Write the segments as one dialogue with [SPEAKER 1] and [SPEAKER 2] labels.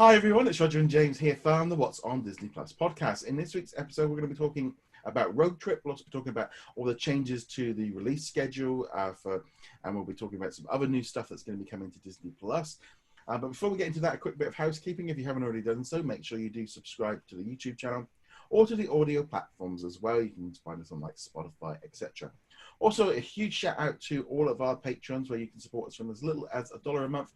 [SPEAKER 1] Hi everyone, it's Roger and James here from the What's on Disney Plus podcast. In this week's episode, we're going to be talking about Road Trip. We'll also be talking about all the changes to the release schedule and we'll be talking about some other new stuff that's going to be coming to Disney Plus. But before we get into that, a quick bit of housekeeping. If you haven't already done so, make sure you do subscribe to the YouTube channel or to the audio platforms as well. You can find us on like Spotify, etc. Also, a huge shout out to all of our patrons where you can support us from as little as $1 a month.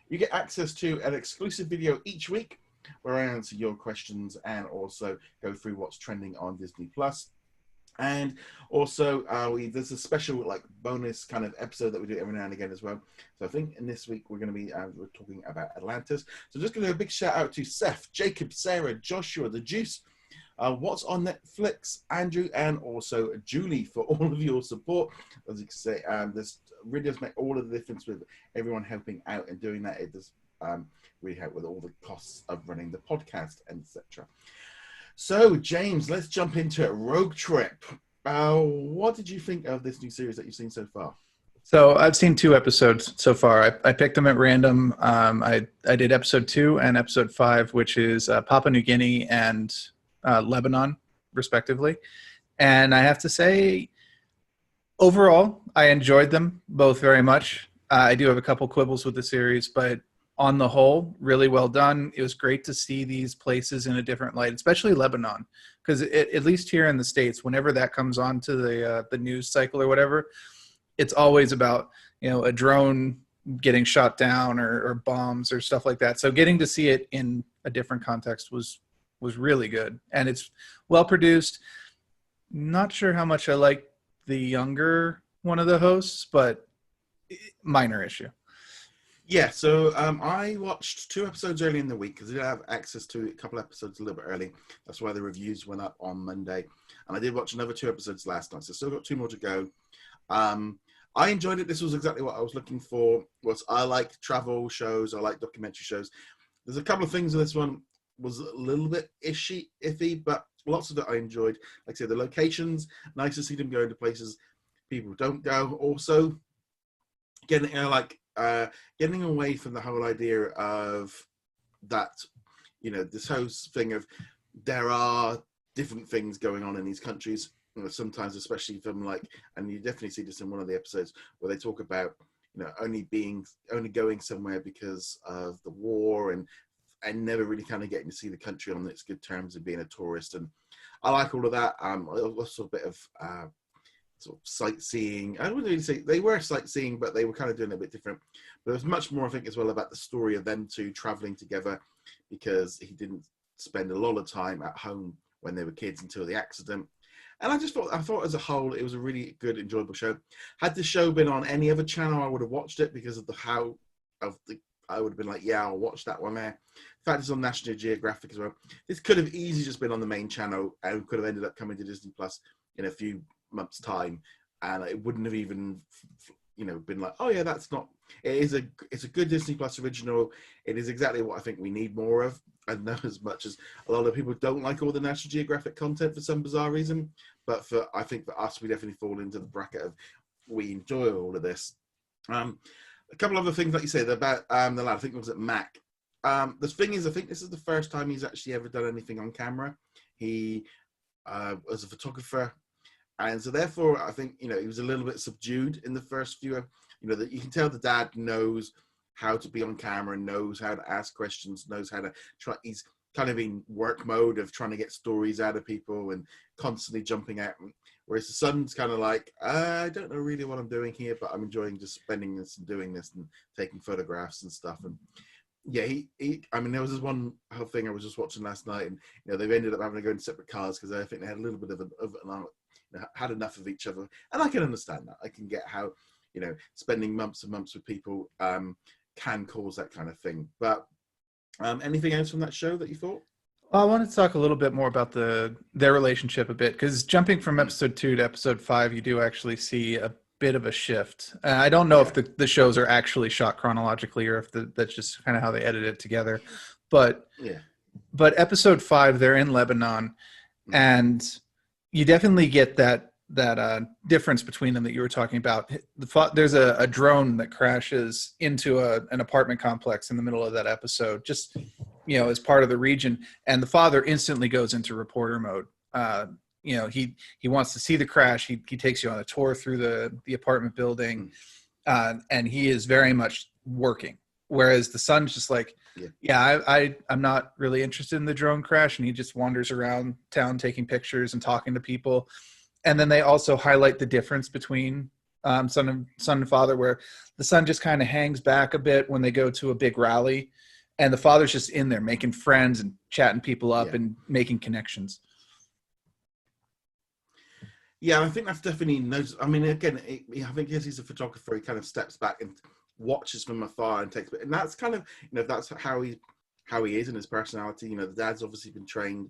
[SPEAKER 1] You get access to an exclusive video each week where I answer your questions and also go through what's trending on Disney Plus. And also, there's a special like bonus kind of episode that we do every now and again as well. So I think in this week we're going to be we're talking about Atlantis. So just going to do a big shout out to Seth, Jacob, Sarah, Joshua, the Juice, What's on Netflix, Andrew, and also Julie for all of your support. As you can say, this really does make all of the difference with everyone helping out and doing that. It does really help with all the costs of running the podcast, etc. So, James, let's jump into it. Road Trip. What did you think of this new series that you've seen so far?
[SPEAKER 2] So I've seen 2 episodes so far. I picked them at random. I did episode 2 and episode 5, which is Papua New Guinea and Lebanon, respectively. And I have to say, overall, I enjoyed them both very much. I do have a couple quibbles with the series, but on the whole, really well done. It was great to see these places in a different light, especially Lebanon, because at least here in the States, whenever that comes on to the news cycle or whatever, it's always about, a drone getting shot down or bombs or stuff like that. So getting to see it in a different context was really good, and it's well produced. Not sure how much I like the younger one of the hosts, but minor issue.
[SPEAKER 1] Yeah, so I watched 2 episodes early in the week because I did have access to a couple episodes a little bit early. That's why the reviews went up on Monday. And I did watch another 2 episodes last night, so still got 2 more to go. I enjoyed it. This was exactly what I was looking for. I like travel shows. I like documentary shows. There's a couple of things in this one was a little bit iffy, but lots of it I enjoyed. Like I said, the locations, nice to see them go into places people don't go. Also, getting away from the whole idea of that, this whole thing of there are different things going on in these countries. Sometimes, especially from and you definitely see this in one of the episodes where they talk about, only going somewhere because of the war and never really kind of getting to see the country on its good terms of being a tourist. And I like all of that. Also a bit of sort of sightseeing. I wouldn't really say they were sightseeing, but they were kind of doing it a bit different. But it was much more, I think, as well about the story of them 2 traveling together, because he didn't spend a lot of time at home when they were kids until the accident. And I thought as a whole, it was a really good, enjoyable show. Had the show been on any other channel, I would have watched it because of I would have been like, yeah, I'll watch that one there. In fact, it's on National Geographic as well. This could have easily just been on the main channel and could have ended up coming to Disney Plus in a few months' time, and it wouldn't have even, been like, oh yeah, that's not. It's a good Disney Plus original. It is exactly what I think we need more of. I know as much as a lot of people don't like all the National Geographic content for some bizarre reason, but I think for us, we definitely fall into the bracket of we enjoy all of this. A couple other things, like you said, about the lad, I think it was at Mac. The thing is, I think this is the first time he's actually ever done anything on camera. He was a photographer, and so therefore, I think, he was a little bit subdued in the first few, that you can tell the dad knows how to be on camera, knows how to ask questions, knows how to try. He's kind of in work mode of trying to get stories out of people and constantly jumping out. Whereas the son's kind of like, I don't know really what I'm doing here, but I'm enjoying just spending this and doing this and taking photographs and stuff. And yeah, there was this one whole thing I was just watching last night, and they've ended up having to go in separate cars because I think they had a little bit had enough of each other. And I can understand that. I can get how, spending months and months with people can cause that kind of thing. But anything else from that show that you thought?
[SPEAKER 2] Well, I wanted to talk a little bit more about their relationship a bit, because jumping from episode 2 to episode 5, you do actually see a bit of a shift. I don't know if the shows are actually shot chronologically or if that's just kind of how they edit it together. But episode 5, they're in Lebanon, and you definitely get that difference between them that you were talking about. There's a drone that crashes into an apartment complex in the middle of that episode, just as part of the region, and the father instantly goes into reporter mode. He wants to see the crash. He takes you on a tour through the apartment building, and he is very much working. Whereas the son's just like, I'm not really interested in the drone crash, and he just wanders around town taking pictures and talking to people. And then they also highlight the difference between son and father, where the son just kind of hangs back a bit when they go to a big rally, and the father's just in there making friends and chatting people up and making connections.
[SPEAKER 1] Yeah, I think that's definitely noticeable. I mean, again, I think because he's a photographer, he kind of steps back and watches from afar and takes, and that's kind of, that's how he is in his personality. The dad's obviously been trained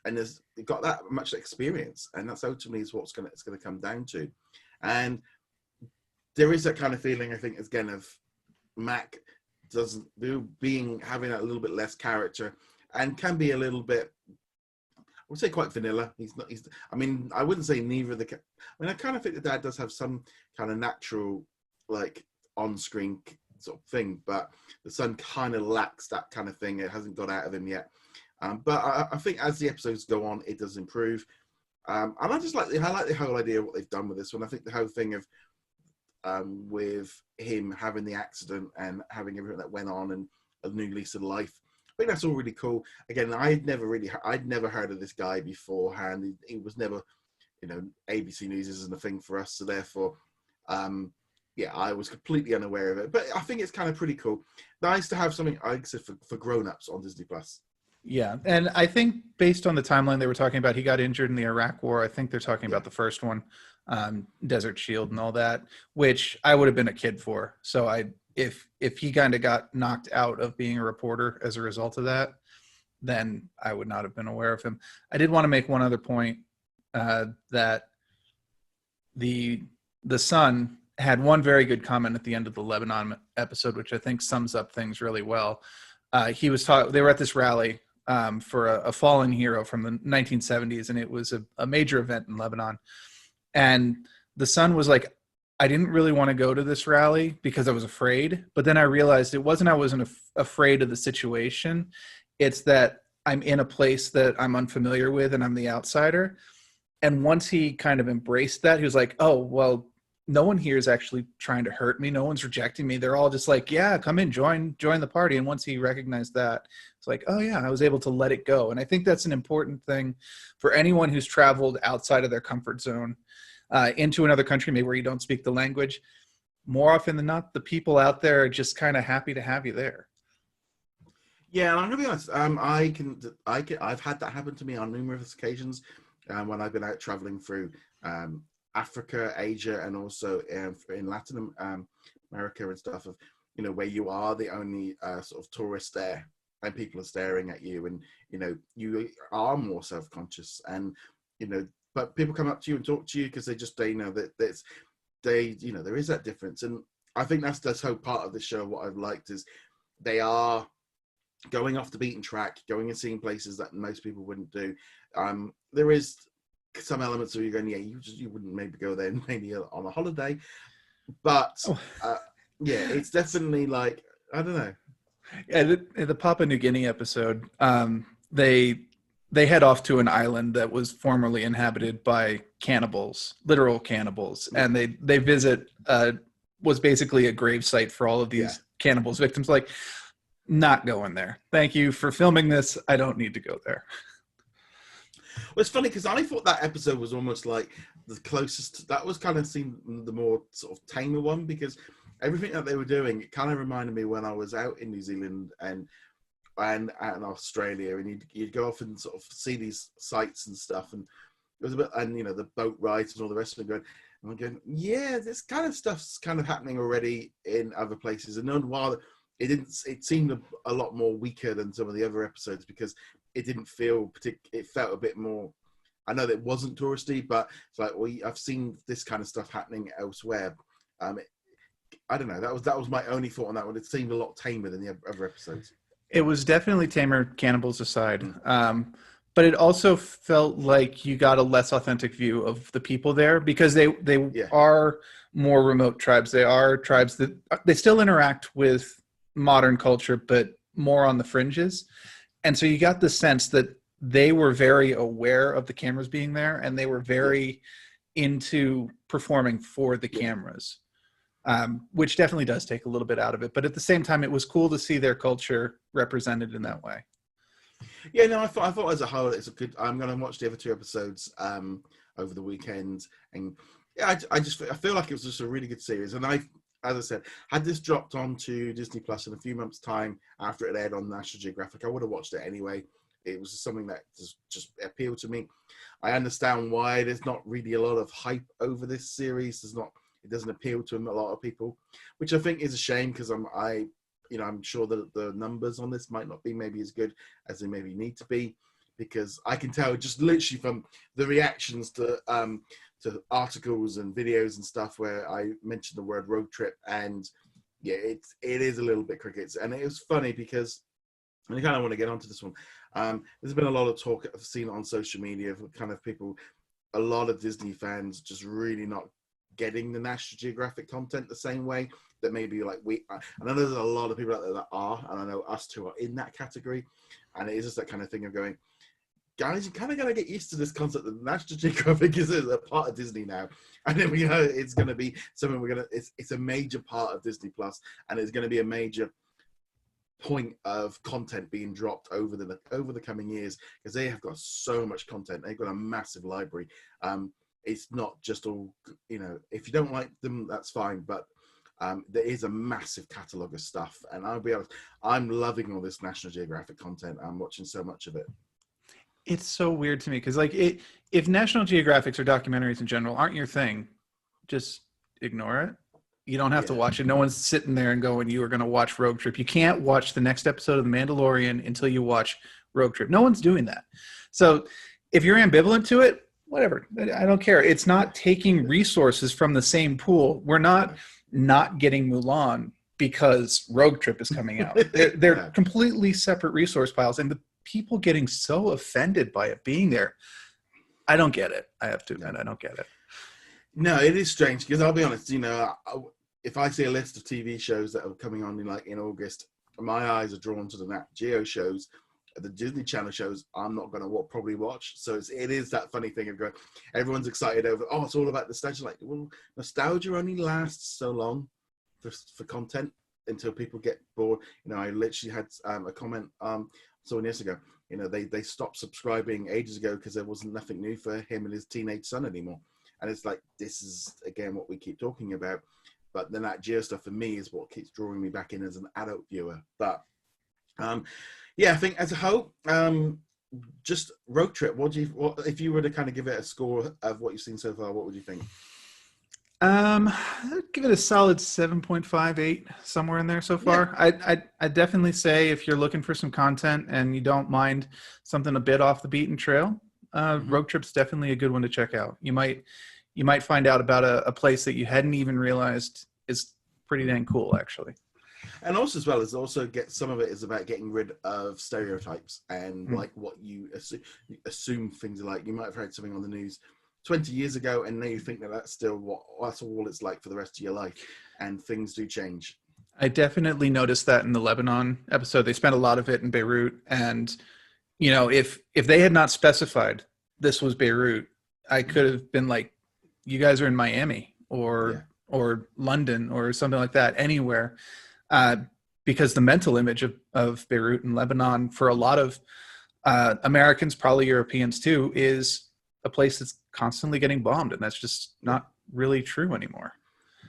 [SPEAKER 1] and has got that much experience, and that's ultimately is what's it's going to come down to. And there is that kind of feeling, I think, again, of Mac having a little bit less character and can be a little bit, I would say, quite vanilla. I wouldn't say neither of the. I kind of think the dad does have some kind of natural, like, on-screen sort of thing, but the son kind of lacks that kind of thing. It hasn't got out of him yet. But I think as the episodes go on, it does improve. And I just like the whole idea of what they've done with this one. I think the whole thing of with him having the accident and having everything that went on and a new lease of life, I think that's all really cool. Again, I'd never heard of this guy beforehand. He was never, ABC News isn't a thing for us, so therefore, I was completely unaware of it. But I think it's kind of pretty cool. Nice to have something, like I said, for grown-ups on Disney Plus.
[SPEAKER 2] Yeah, and I think based on the timeline they were talking about, he got injured in the Iraq War. I think they're talking about the first one, Desert Shield and all that, which I would have been a kid for. So if he kind of got knocked out of being a reporter as a result of that, then I would not have been aware of him. I did want to make one other point, that the son had one very good comment at the end of the Lebanon episode, which I think sums up things really well. They were at this rally for a fallen hero from the 1970s, and it was a major event in Lebanon. And the son was like, I didn't really want to go to this rally because I was afraid, but then I realized I wasn't afraid of the situation. It's that I'm in a place that I'm unfamiliar with and I'm the outsider. And once he kind of embraced that, he was like, oh, well, no one here is actually trying to hurt me. No one's rejecting me. They're all just like, yeah, come in, join the party. And once he recognized that, it's like, oh yeah, I was able to let it go. And I think that's an important thing for anyone who's traveled outside of their comfort zone, into another country, maybe where you don't speak the language. More often than not, the people out there are just kind of happy to have you there.
[SPEAKER 1] Yeah, and I'm gonna be honest. I've had that happen to me on numerous occasions when I've been out traveling through Africa, Asia, and also in Latin America and stuff. Of where you are the only sort of tourist there, and people are staring at you, and you are more self-conscious, and but people come up to you and talk to you because they know that there is that difference. And I think that's whole part of the show. What I've liked is they are going off the beaten track, going and seeing places that most people wouldn't do. There is some elements where you're going, you wouldn't maybe go there maybe on a holiday, but it's definitely like, I don't know.
[SPEAKER 2] Yeah, the Papua New Guinea episode, they head off to an island that was formerly inhabited by cannibals, literal cannibals, and they visit was basically a grave site for all of these cannibals victims. Like, not going there. Thank you for filming this. I don't need to go there.
[SPEAKER 1] Well, it's funny because I thought that episode was almost like the closest. That was kind of seemed the more sort of tamer one, because everything that they were doing, it kind of reminded me when I was out in New Zealand and out in Australia, and you'd go off and sort of see these sites and stuff, and it was a bit, and the boat rides and all the rest of it going. And I'm going, yeah, this kind of stuff's kind of happening already in other places, and while it seemed a lot more weaker than some of the other episodes because it didn't feel it felt a bit more. I know that it wasn't touristy, but it's like, well, I've seen this kind of stuff happening elsewhere. I don't know. That was my only thought on that one. It seemed a lot tamer than the other episodes.
[SPEAKER 2] It was definitely tamer, cannibals aside. but it also felt like you got a less authentic view of the people there, because they
[SPEAKER 1] Yeah,
[SPEAKER 2] are more remote tribes. They are tribes that they still interact with modern culture, but more on the fringes. And so you got the sense that they were very aware of the cameras being there, and they were
[SPEAKER 1] yeah,
[SPEAKER 2] very into performing for the
[SPEAKER 1] yeah.
[SPEAKER 2] cameras, which definitely does take a little bit out of it. But at the same time, it was cool to see their culture represented in that way.
[SPEAKER 1] Yeah, no, I thought as a whole it's a good. I'm going to watch the other two episodes over the weekend, and yeah, I feel like it was just a really good series. And as I said, had this dropped onto Disney Plus in a few months' time after it aired on National Geographic, I would have watched it anyway. It was something that just appealed to me. I understand why there's not really a lot of hype over this series. It doesn't appeal to a lot of people, which I think is a shame, because I'm sure that the numbers on this might not be maybe as good as they maybe need to be, because I can tell just literally from the reactions to articles and videos and stuff where I mentioned the word road trip, and yeah, it is a little bit crickets. And it was funny because, and I kind of want to get onto this one. There's been a lot of talk I've seen on social media of kind of people, a lot of Disney fans just really not getting the National Geographic content the same way that maybe like I know there's a lot of people out there that are, and I know us two are in that category, and it is just that kind of thing of going, guys, you kind of got to get used to this concept that National Geographic is a part of Disney now, and then it's going to be something it's a major part of Disney Plus, and it's going to be a major point of content being dropped over the coming years, because they have got so much content. They've got a massive library. It's not just all, if you don't like them, that's fine, but there is a massive catalogue of stuff, and I'll be honest, I'm loving all this National Geographic content. I'm watching so much of it.
[SPEAKER 2] It's so weird to me, because if National Geographics or documentaries in general aren't your thing, just ignore it. You don't have to
[SPEAKER 1] Yeah,
[SPEAKER 2] watch it. No one's sitting there and going, you are going to watch Road Trip. You can't watch the next episode of The Mandalorian until you watch Road Trip. No one's doing that. So if you're ambivalent to it, whatever. I don't care. It's not taking resources from the same pool. We're not getting Mulan because Road Trip is coming out. They're
[SPEAKER 1] no.
[SPEAKER 2] completely separate resource piles, and the people getting so offended by it being there, I don't get it. I have to admit, I don't get it.
[SPEAKER 1] No, it is strange, because I'll be honest, if I see a list of TV shows that are coming on in August, my eyes are drawn to the Nat Geo shows, the Disney Channel shows. I'm not going to probably watch. So it is that funny thing of going, everyone's excited over, oh, it's all about nostalgia. Like, well, nostalgia only lasts so long for content until people get bored. I literally had a comment someone years ago. They stopped subscribing ages ago because there wasn't nothing new for him and his teenage son anymore. And it's like, this is, again, what we keep talking about. But the Nat Geo stuff for me is what keeps drawing me back in as an adult viewer. But yeah, I think as a whole, just Road Trip, what if you were to kind of give it a score of what you've seen so far, what would you think?
[SPEAKER 2] I'd give it a solid 7.58, somewhere in there so far. Yeah. I definitely say, if you're looking for some content and you don't mind something a bit off the beaten trail, Road Trip's definitely a good one to check out. You might find out about a place that you hadn't even realized is pretty dang cool, actually.
[SPEAKER 1] And also, as well, is also some of it is about getting rid of stereotypes and like what you assume things are like. You might have heard something on the news 20 years ago, and now you think that's all it's like for the rest of your life, and things do change.
[SPEAKER 2] I definitely noticed that in the Lebanon episode. They spent a lot of it in Beirut, and if they had not specified this was Beirut, I could have been like, you guys are in Miami or London or something like that, anywhere, because the mental image of Beirut and Lebanon for a lot of Americans, probably Europeans too, is a place that's constantly getting bombed, and that's just not really true anymore.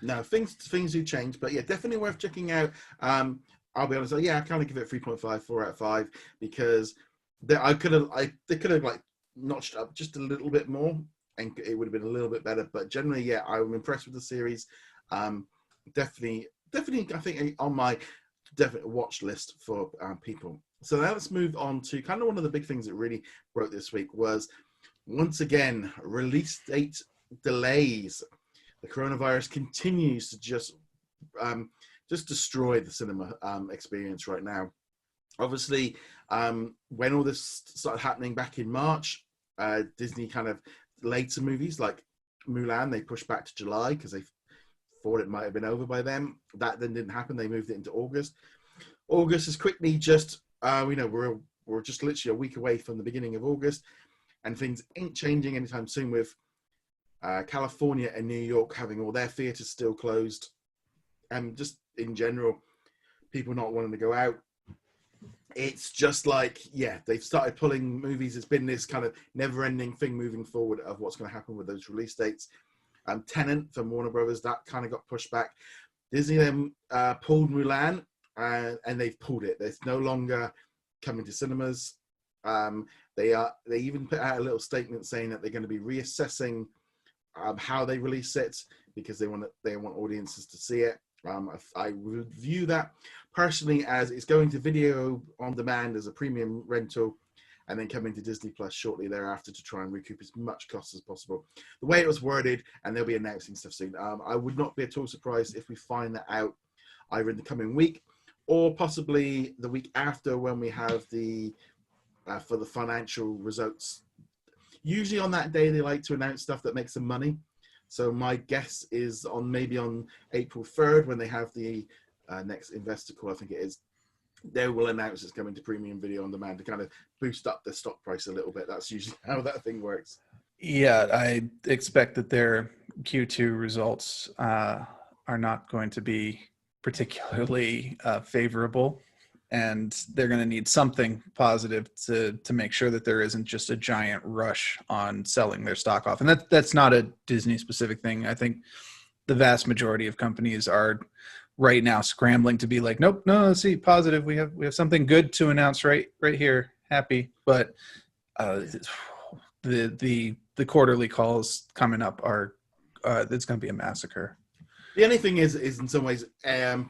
[SPEAKER 1] No, things do change, but yeah, definitely worth checking out. I'll be honest, I kind of give it 3.5, 4 out of 5, because they could have like notched up just a little bit more, and it would have been a little bit better. But generally, yeah, I'm impressed with the series. Definitely, I think on my definite watch list for people. So now let's move on to kind of one of the big things that really broke this week was, once again, release date delays. The coronavirus continues to just destroy the cinema experience right now. Obviously, When all this started happening back in March, Disney kind of delayed some movies like Mulan. They pushed back to July because they thought it might have been over by then. That then didn't happen. They moved it into August. August is quickly just, we're just literally a week away from the beginning of August, and things ain't changing anytime soon with California and New York having all their theaters still closed, and just in general, people not wanting to go out. It's just like, yeah, they've started pulling movies. It's been this kind of never-ending thing moving forward of what's going to happen with those release dates. Tenet from Warner Brothers, that kind of got pushed back. Disney then pulled Mulan, and they've pulled it. It's no longer coming to cinemas. They even put out a little statement saying that they're going to be reassessing how they release it, because they want audiences to see it. I would view that personally as it's going to video on demand as a premium rental, and then coming to Disney Plus shortly thereafter to try and recoup as much cost as possible. The way it was worded, and they'll be announcing stuff soon. I would not be at all surprised if we find that out either in the coming week or possibly the week after, when we have the for the financial results. Usually on that day, they like to announce stuff that makes them money. So my guess is maybe on April 3rd, when they have the next investor call, I think it is, they will announce it's coming to premium video on demand to kind of boost up the stock price a little bit. That's usually how that thing works.
[SPEAKER 2] Yeah, I expect that their Q2 results are not going to be particularly favorable, and they're going to need something positive to make sure that there isn't just a giant rush on selling their stock off. And that's not a Disney specific thing. I think the vast majority of companies are right now scrambling to be like, nope, no, let's see, positive. We have something good to announce right here. Happy, but the quarterly calls coming up are it's going to be a massacre.
[SPEAKER 1] The only thing is in some ways,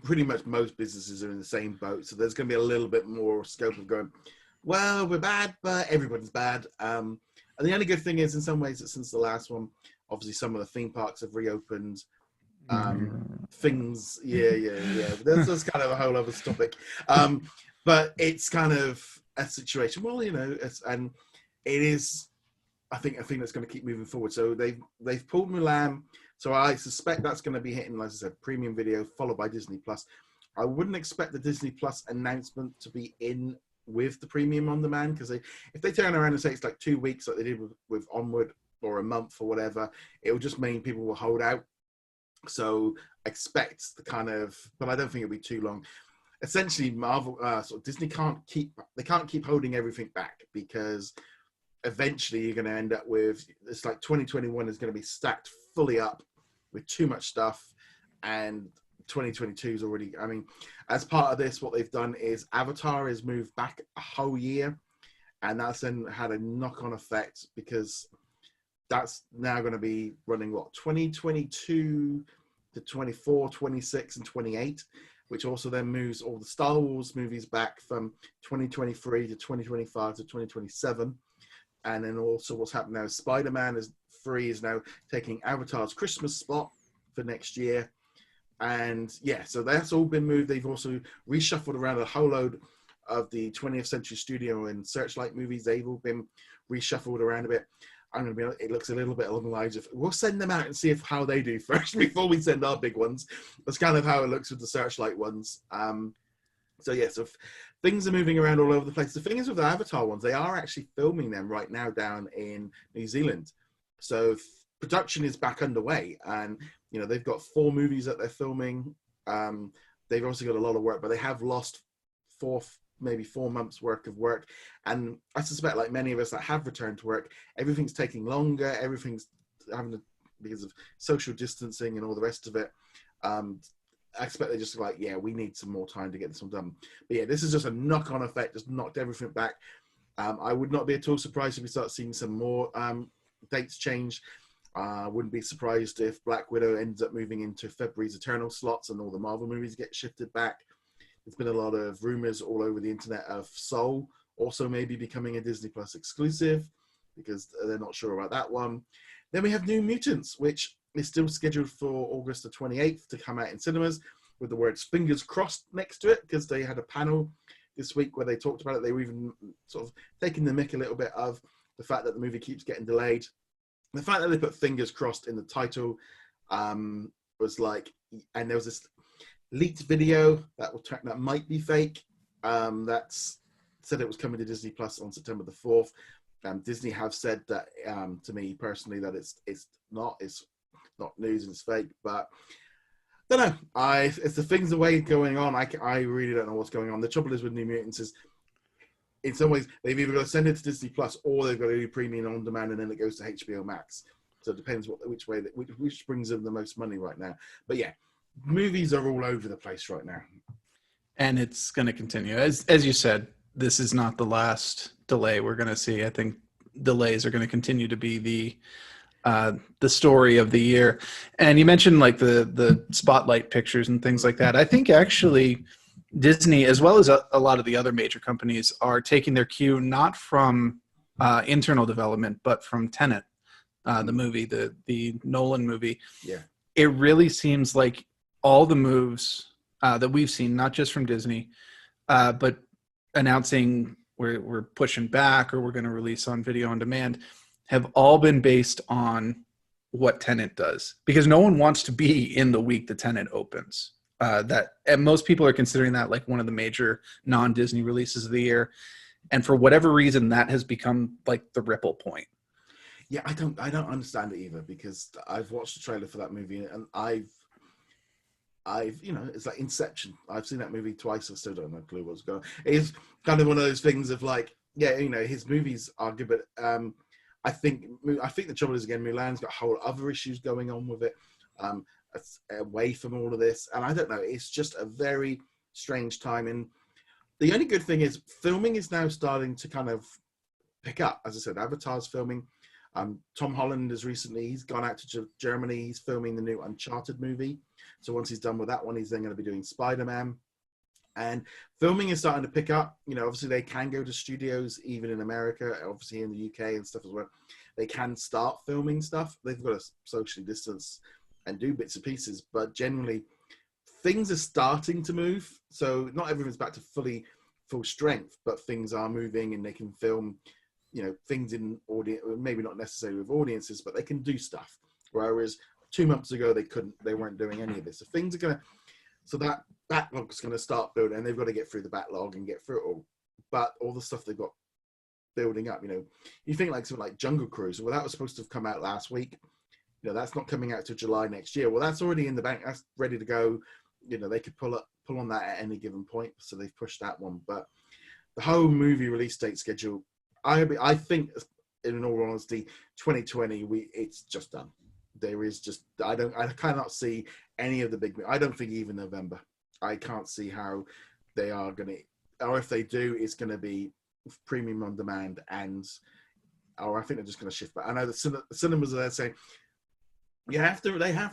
[SPEAKER 1] pretty much most businesses are in the same boat. So there's going to be a little bit more scope of going, well, we're bad, but everybody's bad. And the only good thing is, in some ways, that since the last one, obviously some of the theme parks have reopened. Things, yeah. That's kind of a whole other topic. But it's kind of a situation. Well, and it is, I think that's going to keep moving forward. So they've pulled Mulan. So I suspect that's going to be hitting, like I said, premium video followed by Disney Plus. I wouldn't expect the Disney Plus announcement to be in with the premium on demand, because if they turn around and say it's like 2 weeks like they did with Onward, or a month or whatever, it will just mean people will hold out. So expect the kind of, but I don't think it'll be too long. Essentially, Disney can't keep holding everything back, because eventually you're going to end up with, it's like 2021 is going to be stacked fully up with too much stuff, and 2022 is already, I mean, as part of this, what they've done is Avatar is moved back a whole year, and that's then had a knock-on effect, because that's now going to be running 2022 to 24, 26 and 28, which also then moves all the Star Wars movies back from 2023 to 2025 to 2027. And then also what's happened now is Spider-Man 3 is now taking Avatar's Christmas spot for next year. And yeah, so that's all been moved. They've also reshuffled around a whole load of the 20th Century Studio and Searchlight movies. They've all been reshuffled around a bit. It looks a little bit along the lines of, we'll send them out and see how they do first before we send our big ones. That's kind of how it looks with the Searchlight ones. So things are moving around all over the place. The thing is with the Avatar ones, they are actually filming them right now down in New Zealand. So production is back underway, and they've got 4 movies that they're filming. They've obviously got a lot of work, but they have lost 4 months worth of work. And I suspect, like many of us that have returned to work, everything's taking longer. Everything's because of social distancing and all the rest of it. I expect they're just like, yeah, we need some more time to get this all done. But yeah, this is just a knock-on effect, just knocked everything back. I would not be at all surprised if we start seeing some more dates change. I wouldn't be surprised if Black Widow ends up moving into February's Eternal slots and all the Marvel movies get shifted back. There's been a lot of rumors all over the internet of Soul also maybe becoming a Disney Plus exclusive, because they're not sure about that one. Then we have New Mutants, which is still scheduled for August the 28th to come out in cinemas, with the words fingers crossed next to it, because they had a panel this week where they talked about it. They were even sort of taking the mick a little bit of the fact that the movie keeps getting delayed. The fact that they put fingers crossed in the title was like, and there was this leaked video that might be fake. That's said it was coming to Disney Plus on September the 4th. Disney have said that to me personally that it's not news and it's fake, but I don't know. It's the things the way going on. I really don't know what's going on. The trouble is with New Mutants is, in some ways, they've either got to send it to Disney Plus or they've got to do premium on demand, and then it goes to HBO Max. So it depends which brings them the most money right now. But yeah, movies are all over the place right now,
[SPEAKER 2] and it's going to continue. As you said, this is not the last delay we're going to see. I think delays are going to continue to be the story of the year. And you mentioned like the spotlight pictures and things like that. I think actually Disney, as well as a lot of the other major companies, are taking their cue not from internal development, but from Tenet, the movie, the Nolan movie.
[SPEAKER 1] Yeah,
[SPEAKER 2] it really seems like all the moves that we've seen, not just from Disney, but announcing we're pushing back or we're going to release on video on demand, have all been based on what Tenet does, because no one wants to be in the week that Tenet opens. And most people are considering that like one of the major non-Disney releases of the year, and for whatever reason, that has become like the ripple point.
[SPEAKER 1] Yeah, I don't understand it either, because I've watched the trailer for that movie and I've it's like Inception. I've seen that movie twice. I still don't know a clue what's going on. It's kind of one of those things of like, yeah, his movies are good, but I think the trouble is, again, Mulan's got whole other issues going on with it, away from all of this, and I don't know. It's just a very strange time. And the only good thing is, filming is now starting to kind of pick up. As I said, Avatar's filming. Tom Holland he's gone out to Germany. He's filming the new Uncharted movie. So once he's done with that one, he's then going to be doing Spider-Man. And filming is starting to pick up. Obviously they can go to studios, even in America, obviously in the UK and stuff as well. They can start filming stuff. They've got to socially distance and do bits and pieces. But generally, things are starting to move. So not everyone's back to full strength, but things are moving and they can film things in audience, maybe not necessarily with audiences, but they can do stuff. Whereas 2 months ago, they weren't doing any of this. So that backlog's going to start building, and they've got to get through the backlog and get through it all. But all the stuff they've got building up, you think like something like Jungle Cruise. Well, that was supposed to have come out last week. That's not coming out till July next year. Well, that's already in the bank. That's ready to go. They could pull on that at any given point. So they've pushed that one. But the whole movie release date schedule, I think, in all honesty, 2020, it's just done. There is just, I cannot see any of the big, I don't think even November. I can't see how they are going to, or if they do, it's going to be premium on demand, or I think they're just going to shift back. I know the cinemas are there saying, they have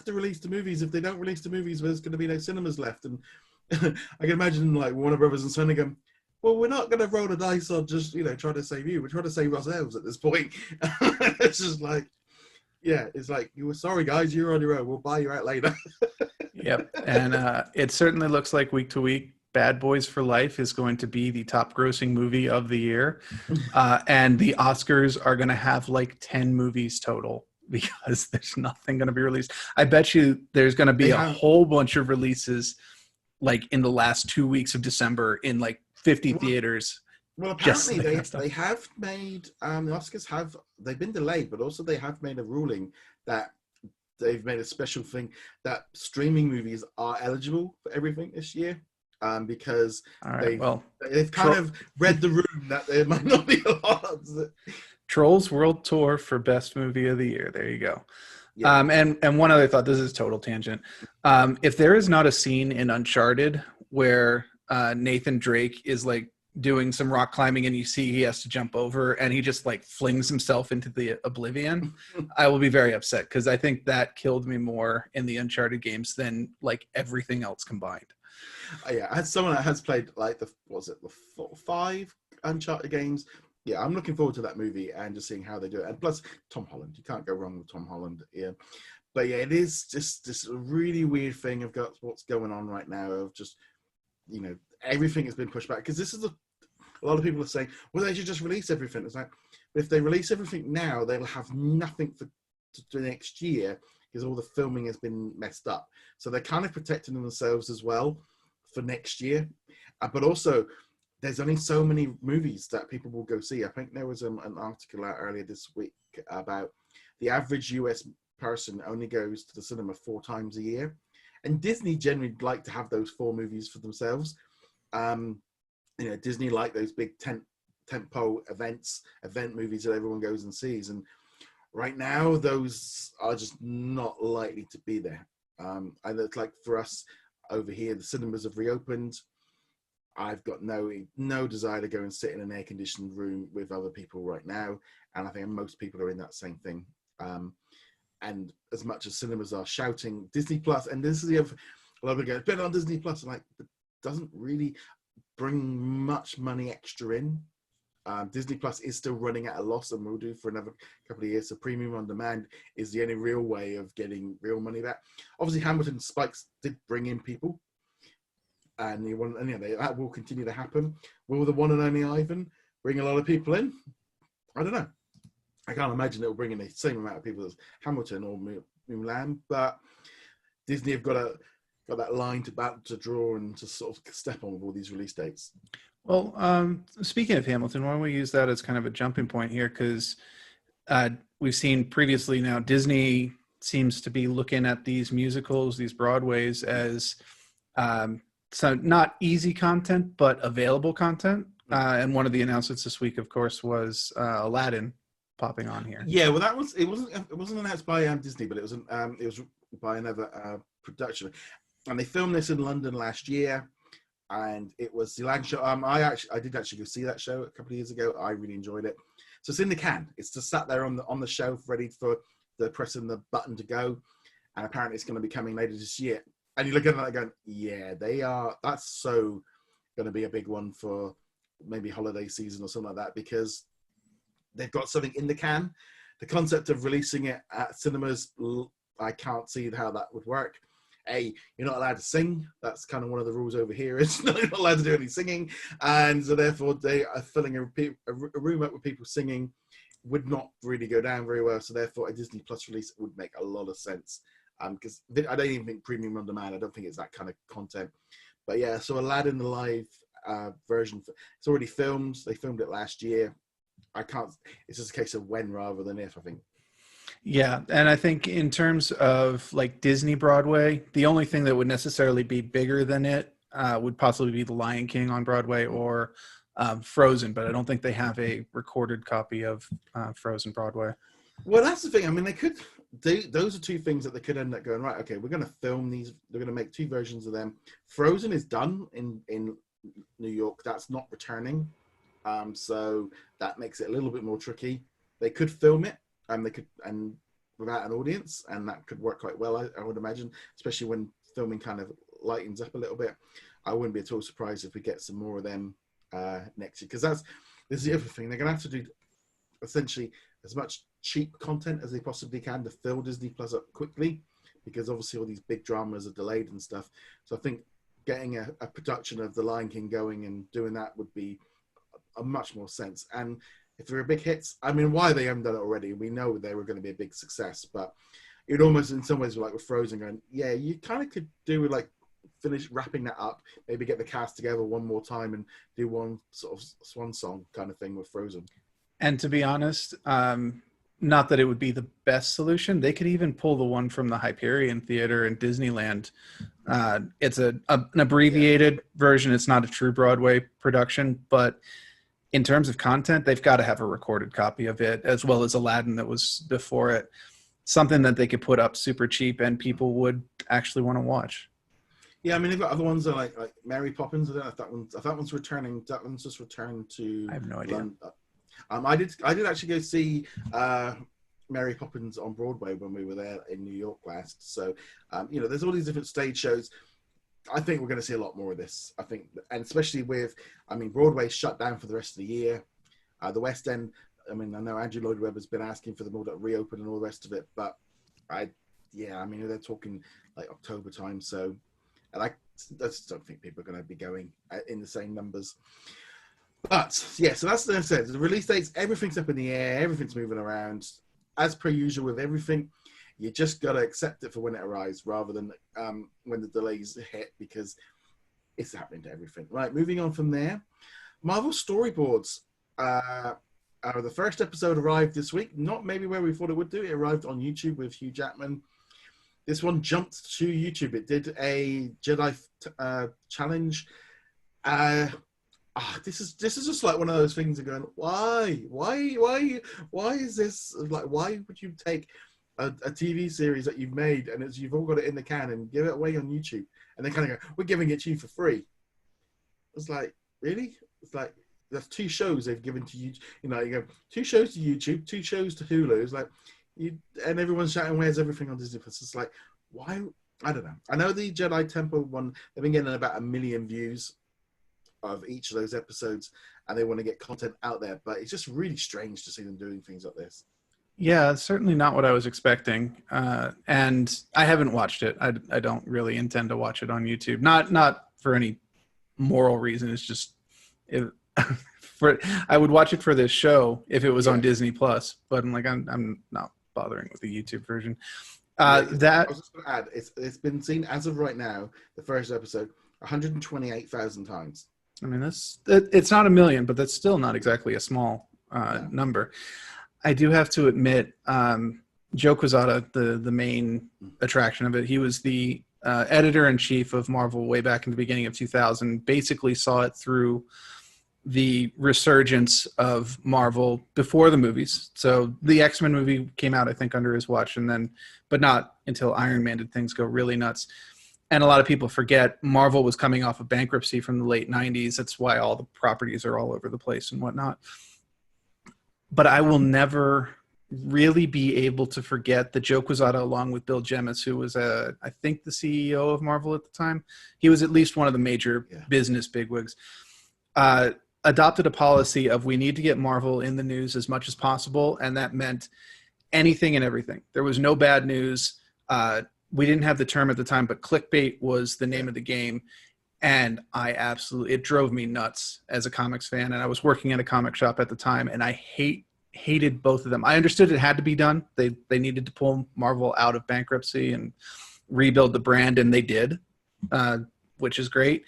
[SPEAKER 1] to release the movies. If they don't release the movies, there's going to be no cinemas left. And I can imagine like Warner Brothers and Sony going, well, we're not going to roll the dice on just, trying to save you. We're trying to save ourselves at this point. It's just like, yeah, it's like, you were sorry, guys, you're on your own. We'll buy you out later.
[SPEAKER 2] Yep. And it certainly looks like week to week, Bad Boys for Life is going to be the top grossing movie of the year. And the Oscars are going to have like 10 movies total, because there's nothing going to be released. I bet you there's going to be a whole bunch of releases like in the last 2 weeks of December in like 50 theaters.
[SPEAKER 1] Well, apparently they have made, the Oscars they've been delayed, but also they have made a ruling that they've made a special thing that streaming movies are eligible for everything this year, because they've kind of read the room that there might not be a lot of
[SPEAKER 2] Trolls World Tour for Best Movie of the Year. There you go.
[SPEAKER 1] Yeah.
[SPEAKER 2] And one other thought, this is total tangent. If there is not a scene in Uncharted where Nathan Drake is like doing some rock climbing and you see he has to jump over and he just like flings himself into the oblivion, I will be very upset, because I think that killed me more in the Uncharted games than like everything else combined.
[SPEAKER 1] Yeah, as someone that has played like the 5 Uncharted games, yeah, I'm looking forward to that movie and just seeing how they do it. And plus, Tom Holland, you can't go wrong with Tom Holland. Yeah, but yeah, it is just this really weird thing of what's going on right now of just everything has been pushed back because this is a lot of people are saying, well, they should just release everything. It's like, if they release everything now, they'll have nothing to do next year because all the filming has been messed up. So they're kind of protecting themselves as well for next year. But also, there's only so many movies that people will go see. I think there was an article out earlier this week about the average US person only goes to the cinema 4 times a year. And Disney generally like to have those 4 movies for themselves. Disney like those big tentpole event movies that everyone goes and sees. And right now, those are just not likely to be there. And it's like for us over here, the cinemas have reopened. I've got no desire to go and sit in an air-conditioned room with other people right now. And I think most people are in that same thing. And as much as cinemas are shouting Disney Plus, and this is the other, a lot of people go, bet on Disney Plus. I'm like, it doesn't really bring much money extra in. Disney Plus is still running at a loss and will do for another couple of years. So premium on demand is the only real way of getting real money back. Obviously, Hamilton Spikes did bring in people, and that will continue to happen. Will the one and only Ivan bring a lot of people in? I don't know. I can't imagine it will bring in the same amount of people as Hamilton or Mulan, but Disney have got that line to draw and to sort of step on with all these release dates.
[SPEAKER 2] Well, speaking of Hamilton, why don't we use that as kind of a jumping point here? Because we've seen previously now Disney seems to be looking at these musicals, these Broadways, as so not easy content, but available content. And one of the announcements this week, of course, was Aladdin popping on here.
[SPEAKER 1] Yeah, well, it wasn't announced by Disney, but it was by another production, and they filmed this in London last year. And it was the Aladdin show. I did actually go see that show a couple of years ago. I really enjoyed it. So it's in the can. It's just sat there on the shelf, ready for pressing the button to go. And apparently, it's going to be coming later this year. And you look at it going, yeah, they are. That's so going to be a big one for maybe holiday season or something like that, because they've got something in the can. The concept of releasing it at cinemas, I can't see how that would work. You're not allowed to sing. That's kind of one of the rules over here. It's not allowed to do any singing, and so therefore they are filling a room up with people singing would not really go down very well. So therefore, a Disney Plus release would make a lot of sense. Because I don't even think premium on demand. I don't think it's that kind of content. But yeah, so Aladdin the live version, it's already filmed. They filmed it last year. It's just a case of when rather than if, I think.
[SPEAKER 2] Yeah, and I think in terms of like Disney Broadway, the only thing that would necessarily be bigger than it would possibly be The Lion King on Broadway or Frozen, but I don't think they have a recorded copy of Frozen Broadway.
[SPEAKER 1] Well, that's the thing. I mean, those are 2 things that they could end up going, right, okay, we're going to film these. They're going to make 2 versions of them. Frozen is done in New York. That's not returning. So that makes it a little bit more tricky. They could film it. And without an audience, and that could work quite well, I would imagine, especially when filming kind of lightens up a little bit. I wouldn't be at all surprised if we get some more of them next year, because this is the other thing. They're going to have to do essentially as much cheap content as they possibly can to fill Disney Plus up quickly, because obviously all these big dramas are delayed and stuff. So I think getting a production of The Lion King going and doing that would be a much more sense. And if they're big hits, I mean, why they haven't done it already? We know they were going to be a big success, but it almost, in some ways, like with Frozen, going, yeah, you kind of could do with like finish wrapping that up, maybe get the cast together one more time and do one sort of swan song kind of thing with Frozen.
[SPEAKER 2] And to be honest, not that it would be the best solution. They could even pull the one from the Hyperion Theater in Disneyland. It's an abbreviated version. It's not a true Broadway production, but in terms of content, they've got to have a recorded copy of it, as well as Aladdin that was before it. Something that they could put up super cheap and people would actually want to watch.
[SPEAKER 1] Yeah, I mean, they've got other ones that are like Mary Poppins. I don't know if that one's returning. That one's just returned to.
[SPEAKER 2] I have no idea.
[SPEAKER 1] I did actually go see Mary Poppins on Broadway when we were there in New York last. So, there's all these different stage shows. I think we're going to see a lot more of this. I think, and especially Broadway shut down for the rest of the year. The West End, I know Andrew Lloyd Webber's been asking for them all to reopen and all the rest of it, but they're talking like October time. So and I just don't think people are going to be going in the same numbers. But yeah, so that's what I said. The release dates, everything's up in the air, everything's moving around. As per usual with everything, you just got to accept it for when it arrives rather than when the delays hit, because it's happening to everything. Right, moving on from there. Marvel Storyboards. The first episode arrived this week. Not maybe where we thought it would do. It arrived on YouTube with Hugh Jackman. This one jumped to YouTube. It did a Jedi challenge. This is just like one of those things of going, why is this like? Why would you take a TV series that you've made and you've all got it in the can and give it away on YouTube, and then kind of go, we're giving it to you for free? It's like, really? It's like, there's 2 shows they've given to you. You know, you go 2 shows to YouTube, 2 shows to Hulu. It's like, and everyone's shouting, where's everything on Disney Plus? It's like, why? I don't know. I know the Jedi Temple one, they've been getting about 1 million views of each of those episodes, and they want to get content out there, but it's just really strange to see them doing things like this.
[SPEAKER 2] Yeah, certainly not what I was expecting, and I haven't watched it. I don't really intend to watch it on YouTube, not for any moral reason. It's just I would watch it for this show if it was on Disney Plus, but I'm not bothering with the YouTube version. I was
[SPEAKER 1] just going to add, it's been seen as of right now, the first episode, 128,000 times.
[SPEAKER 2] I mean, it's not 1 million, but that's still not exactly a small number. I do have to admit, Joe Quesada, the main attraction of it, he was the editor-in-chief of Marvel way back in the beginning of 2000, basically saw it through the resurgence of Marvel before the movies. So the X-Men movie came out, I think, under his watch, but not until Iron Man did things go really nuts. And a lot of people forget Marvel was coming off of bankruptcy from the late 90s. That's why all the properties are all over the place and whatnot. But I will never really be able to forget that Joe Quesada, along with Bill Jemas, who was, I think, the CEO of Marvel at the time, he was at least one of the major business bigwigs, adopted a policy of, we need to get Marvel in the news as much as possible, and that meant anything and everything. There was no bad news. We didn't have the term at the time, but clickbait was the name of the game. And it drove me nuts as a comics fan. And I was working at a comic shop at the time, and I hated both of them. I understood it had to be done. They needed to pull Marvel out of bankruptcy and rebuild the brand, and they did, which is great.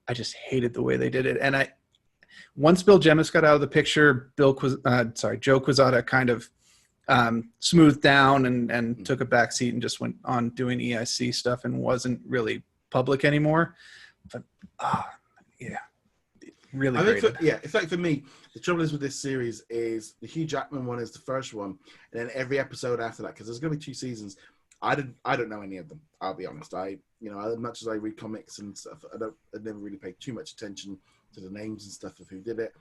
[SPEAKER 2] I just hated the way they did it. And once Bill Jemas got out of the picture, Joe Quesada kind of smoothed down and took a back seat and just went on doing EIC stuff and wasn't really public anymore. But really great.
[SPEAKER 1] It's like, for me, the trouble is with this series is the Hugh Jackman one is the first one, and then every episode after that, because there's going to be 2 seasons. I don't know any of them. I'll be honest. As much as I read comics and stuff, I never really paid too much attention to the names and stuff of who did it.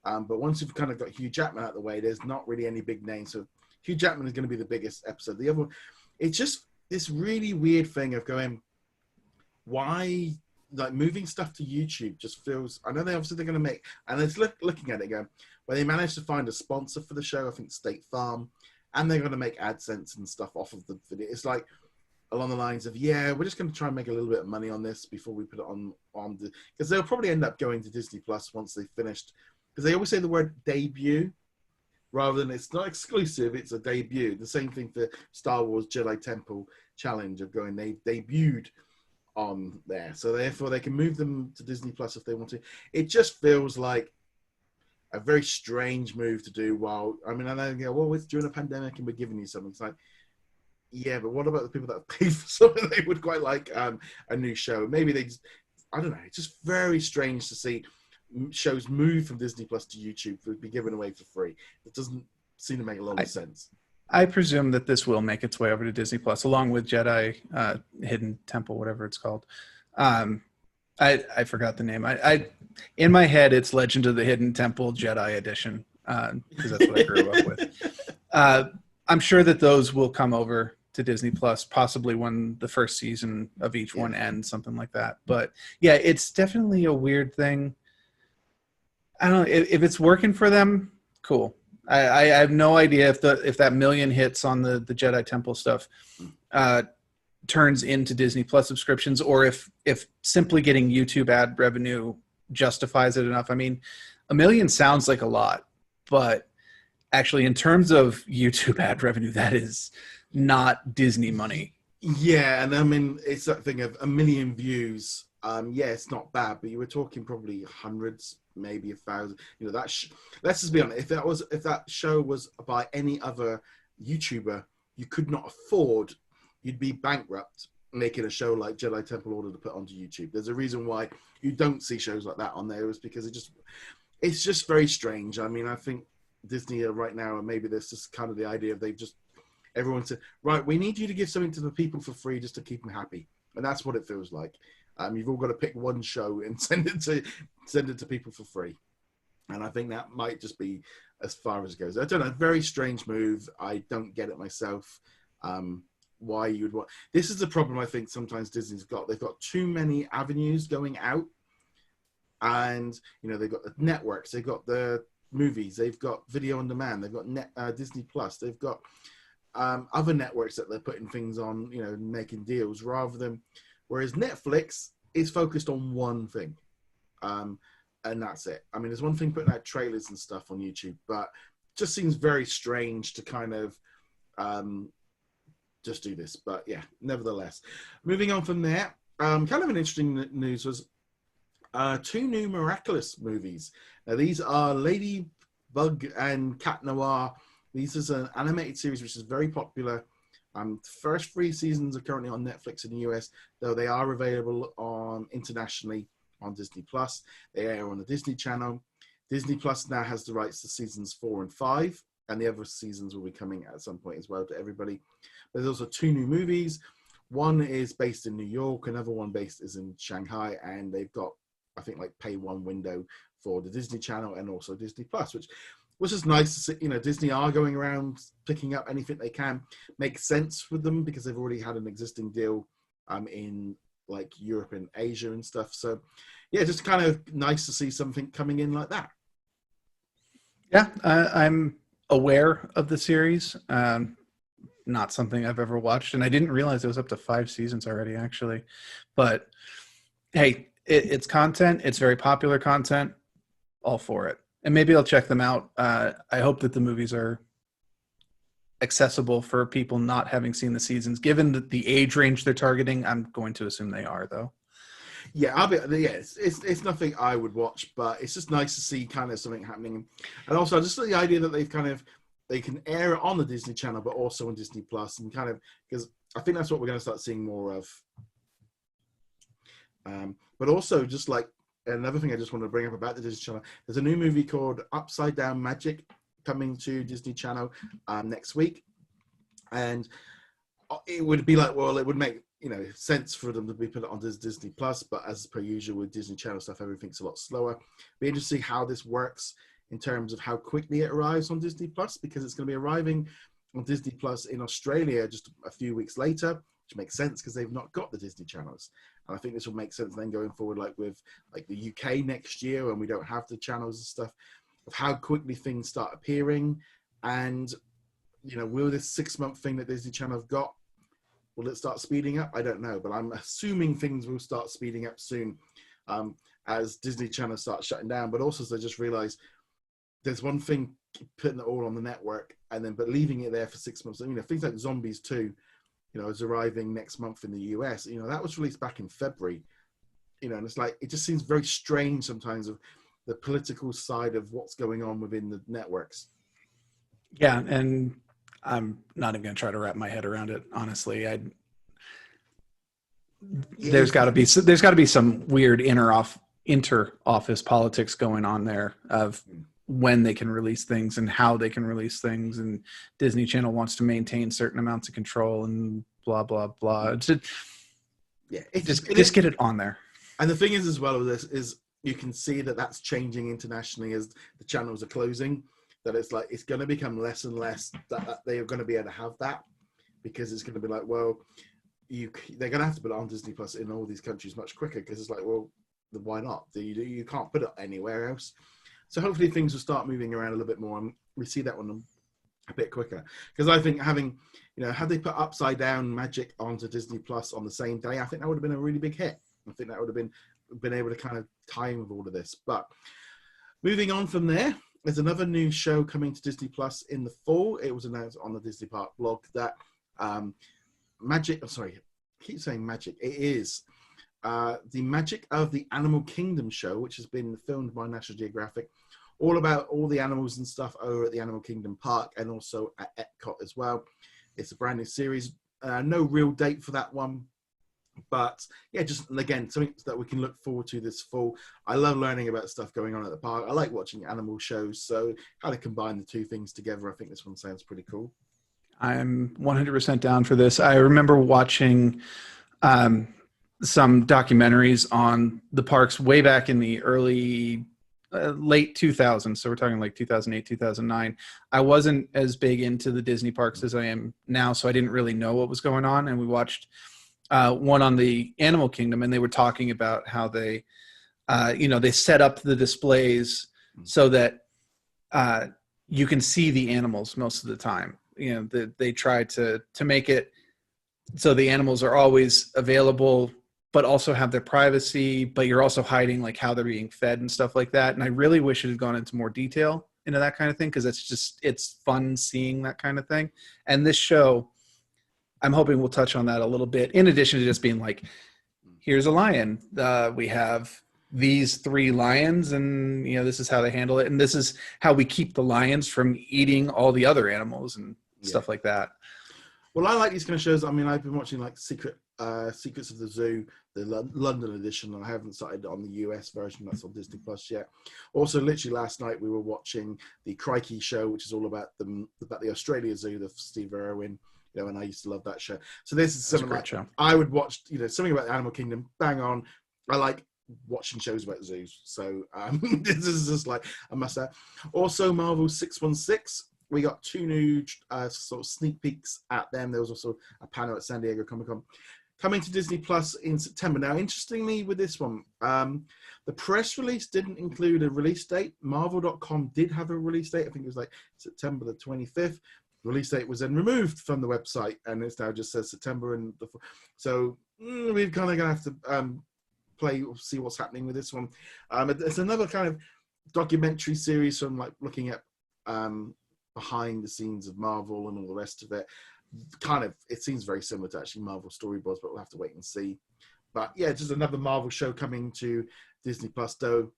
[SPEAKER 1] But once you've kind of got Hugh Jackman out of the way, there's not really any big names. So Hugh Jackman is going to be the biggest episode. The other one, it's just this really weird thing of going, why, like, moving stuff to YouTube just feels, I know they're going to make, and it's looking at it going, well, they managed to find a sponsor for the show, I think State Farm, and they're going to make AdSense and stuff off of the video. It's like along the lines of, we're just going to try and make a little bit of money on this before we put it on because they'll probably end up going to Disney Plus once they've finished, because they always say the word debut rather than, it's not exclusive, it's a debut. The same thing for Star Wars Jedi Temple Challenge of going, they debuted on there, so therefore they can move them to Disney Plus if they want to. It just feels like a very strange move to do. While I know, well, it's during a pandemic and we're giving you something. It's like, yeah, but what about the people that have paid for something they would quite like a new show? Maybe they just, I don't know. It's just very strange to see shows move from Disney Plus to YouTube to be given away for free. It doesn't seem to make a lot of sense.
[SPEAKER 2] I presume that this will make its way over to Disney Plus, along with Jedi Hidden Temple, whatever it's called. I forgot the name. I in my head, it's Legend of the Hidden Temple Jedi Edition, because that's what I grew up with. I'm sure that those will come over to Disney Plus, possibly when the first season of each one ends, something like that. But yeah, it's definitely a weird thing. I don't know if it's working for them. Cool. I have no idea if that 1 million hits on the Jedi Temple stuff turns into Disney Plus subscriptions, or if simply getting YouTube ad revenue justifies it enough. I mean, $1 million sounds like a lot, but actually, in terms of YouTube ad revenue, that is not Disney money.
[SPEAKER 1] Yeah, and I mean, it's that thing of 1 million views. Yeah, it's not bad, but you were talking probably hundreds, maybe 1,000. You know, let's just be honest. If that show was by any other YouTuber, you could not afford. You'd be bankrupt making a show like Jedi Temple Order to put onto YouTube. There's a reason why you don't see shows like that on there. Is because it's just very strange. I mean, I think Disney right now, and maybe there's just kind of the idea of everyone said, right, we need you to give something to the people for free just to keep them happy. And that's what it feels like. You've all got to pick one show and send it to people for free. And I think that might just be as far as it goes. I don't know, very strange move. I don't get it myself. Why you would want this is the problem I think sometimes Disney's got. They've got too many avenues going out. And, you know, they've got the networks, they've got the movies, they've got video on demand, they've got Disney Plus, they've got other networks that they're putting things on, you know, making deals whereas Netflix is focused on one thing. And that's it. I mean, there's one thing putting out trailers and stuff on YouTube, but it just seems very strange to kind of just do this. But yeah, nevertheless, moving on from there, kind of an interesting news was 2 new Miraculous movies. Now, these are Ladybug and Cat Noir. This is an animated series which is very popular. The first 3 seasons are currently on Netflix in the US, though they are available internationally on Disney Plus. They air on the Disney Channel. Disney Plus now has the rights to seasons 4 and 5, and the other seasons will be coming at some point as well to everybody. But there's also 2 new movies. One is based in New York, another one is in Shanghai, and they've got, I think, like pay one window for the Disney Channel and also Disney Plus, which is nice to see. You know, Disney are going around picking up anything they can. Makes sense with them because they've already had an existing deal in like Europe and Asia and stuff. So yeah, just kind of nice to see something coming in like that.
[SPEAKER 2] Yeah, I'm aware of the series. Not something I've ever watched, and I didn't realize it was up to 5 seasons already, actually. But hey, it's content. It's very popular content. All for it. And maybe I'll check them out. I hope that the movies are accessible for people not having seen the seasons. Given the age range they're targeting, I'm going to assume they are, though.
[SPEAKER 1] Yeah, it's nothing I would watch, but it's just nice to see kind of something happening. And also just the idea that they can air it on the Disney Channel, but also on Disney Plus, and kind of, because I think that's what we're going to start seeing more of. But also, just like another thing I just want to bring up about the Disney Channel, there's a new movie called Upside Down Magic coming to Disney Channel next week. And it would be like, well, it would make, you know, sense for them to be put on Disney Plus, but as per usual with Disney Channel stuff, everything's a lot slower. Be interesting to see how this works in terms of how quickly it arrives on Disney Plus, because it's going to be arriving on Disney Plus in Australia just a few weeks later, which makes sense because they've not got the Disney channels. And I think this will make sense then going forward, like with like the UK next year when we don't have the channels and stuff, of how quickly things start appearing. And, you know, will this 6-month thing that Disney Channel have got, will it start speeding up? I don't know, but I'm assuming things will start speeding up soon as Disney Channel starts shutting down. But also, as I just realized, there's one thing putting it all on the network but leaving it there for 6 months. You know, things like Zombies 2, you know, is arriving next month in the US. You know, that was released back in February. You know, and it's like, it just seems very strange sometimes of the political side of what's going on within the networks.
[SPEAKER 2] Yeah, and I'm not even going to try to wrap my head around it, honestly. There's got to be some weird inter-office politics going on there of when they can release things and how they can release things, and Disney Channel wants to maintain certain amounts of control and blah blah blah. Just get it on there.
[SPEAKER 1] And the thing is, as well, with this is you can see that that's changing internationally as the channels are closing. That it's like it's going to become less and less that they are going to be able to have that, because it's going to be like, well, they're going to have to put it on Disney Plus in all these countries much quicker, because it's like, well, why not? You can't put it anywhere else. So hopefully things will start moving around a little bit more, and we see that one a bit quicker. Because I think having had they put Upside Down Magic onto Disney Plus on the same day, I think that would have been a really big hit. I think that would have been able to kind of tie in with all of this. But moving on from there, there's another new show coming to Disney Plus in the fall. It was announced on the Disney Park blog that I keep saying Magic. It is the Magic of the Animal Kingdom show, which has been filmed by National Geographic, all about all the animals and stuff over at the Animal Kingdom Park and also at Epcot as well. It's a brand new series. No real date for that one. But yeah, just again, something that we can look forward to this fall. I love learning about stuff going on at the park. I like watching animal shows, so kind of combine the two things together. I think this one sounds pretty cool.
[SPEAKER 2] I'm 100% down for this. I remember watching some documentaries on the parks way back in the early late 2000s, so we're talking like 2008, 2009. I wasn't as big into the Disney parks as I am now, so I didn't really know what was going on, and we watched one on the Animal Kingdom, and they were talking about how they they set up the displays so that you can see the animals most of the time. They try to make it so the animals are always available, but also have their privacy, but you're also hiding like how they're being fed and stuff like that. And I really wish it had gone into more detail into that kind of thing, because it's fun seeing that kind of thing. And this show, I'm hoping we'll touch on that a little bit, in addition to just being like, here's a lion. We have these 3 lions, and this is how they handle it, and this is how we keep the lions from eating all the other animals and stuff like that.
[SPEAKER 1] Well, I like these kind of shows. I mean, I've been watching like Secrets of the Zoo, the London edition, and I haven't started on the US version. That's on Disney Plus yet. Also, literally last night we were watching the Crikey show, which is all about the Australia Zoo, the Steve Irwin. And I used to love that show. So this is something like show. I would watch. Something about the Animal Kingdom. Bang on. I like watching shows about zoos. So this is just like a must-have. Also, Marvel 616. We got 2 new sort of sneak peeks at them. There was also a panel at San Diego Comic-Con. Coming to Disney Plus in September. Now, interestingly with this one, the press release didn't include a release date. Marvel.com did have a release date. I think it was like September the 25th. Release date was then removed from the website, and it's now just says September. So we're kind of going to have to see what's happening with this one. It's another kind of documentary series from like looking at behind the scenes of Marvel and all the rest of it. It seems very similar to actually Marvel Storyboards, but we'll have to wait and see. But yeah, just another Marvel show coming to Disney Plus. Though,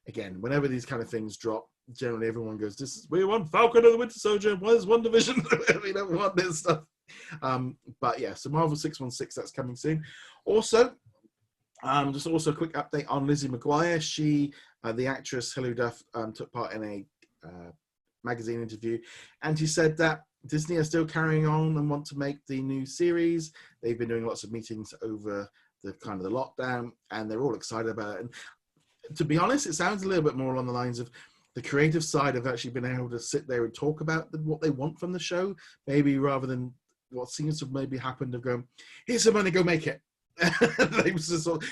[SPEAKER 1] again, whenever these kind of things drop, generally everyone goes, we want Falcon and the Winter Soldier, where's WandaVision? We don't want this stuff. But yeah, so Marvel 616, that's coming soon. Also, just also a quick update on Lizzie McGuire. She, the actress Hilary Duff, took part in a magazine interview, and she said that Disney are still carrying on and want to make the new series. They've been doing lots of meetings over the kind of the lockdown, and they're all excited about it. And to be honest, it sounds a little bit more along the lines of the creative side of actually being able to sit there and talk about what they want from the show, maybe rather than what seems to have maybe happened of going, here's some money, go make it.